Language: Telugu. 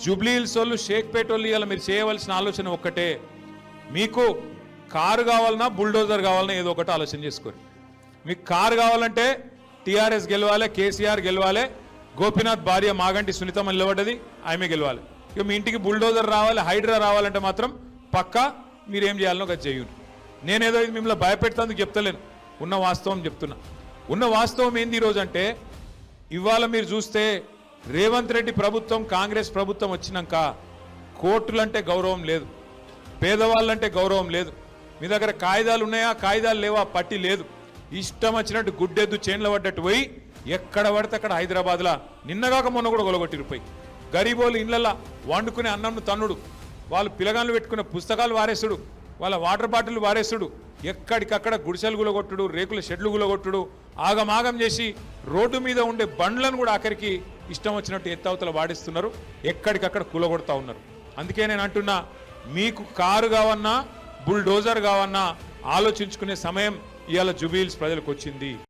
జూబ్లీ హిల్స్ వాళ్ళు షేక్పేట వాళ్ళు ఇలా మీరు చేయవలసిన ఆలోచన ఒక్కటే, మీకు కారు కావాలన్నా బుల్డోజర్ కావాలన్నా ఏదో ఒకటి ఆలోచన చేసుకోండి. మీకు కారు కావాలంటే టీఆర్ఎస్ గెలవాలి, కేసీఆర్ గెలవాలి, గోపీనాథ్ భార్య మాగంటి సునీతమ్మ నిలబడ్డది, ఆమె గెలవాలి. ఇక మీ ఇంటికి బుల్డోజర్ రావాలి, హైడ్రా రావాలంటే మాత్రం పక్కా మీరేం చేయాలనో అది చేయండి. నేనేదో ఇది మిమ్మల్ని భయపెడతానికి చెప్తలేను, ఉన్న వాస్తవం చెప్తున్నా. ఉన్న వాస్తవం ఏంది ఈరోజు అంటే, ఇవాళ మీరు చూస్తే రేవంత్ రెడ్డి ప్రభుత్వం కాంగ్రెస్ ప్రభుత్వం వచ్చినాక కోర్టులంటే గౌరవం లేదు, పేదవాళ్ళంటే గౌరవం లేదు, మీ దగ్గర కాయిదాలు ఉన్నాయా కాయిదాలు లేవా పట్టి లేదు, ఇష్టం వచ్చినట్టు గుడ్డెద్దు చేన్ల పడ్డట్టు పోయి ఎక్కడ పడితే అక్కడ హైదరాబాద్లో నిన్నగాక మొన్న కూడా గొలగొట్టిరుపోయి గరీబోళ్ళు ఇళ్లలా వండుకునే అన్నంను తన్నుడు, వాళ్ళు పిలగాళ్ళు పెట్టుకునే పుస్తకాలు వారేసుడు, వాళ్ళ వాటర్ బాటిల్ వారేసుడు, ఎక్కడికక్కడ గుడిసెలు గులగొట్టుడు, రేకుల షెడ్లు గులగొట్టుడు, ఆగమాగం చేసి రోడ్డు మీద ఉండే బండ్లను కూడా ఆఖరికి ఇష్టం వచ్చినట్టు ఎత్తవతల వాడిస్తున్నారు, ఎక్కడికక్కడ కూలగొడతా ఉన్నారు. అందుకే నేను అంటున్నా, మీకు కారు కావన్నా బుల్డోజర్ కావన్నా ఆలోచించుకునే సమయం ఇవాళ జూబ్లీ హిల్స్ ప్రజలకు వచ్చింది.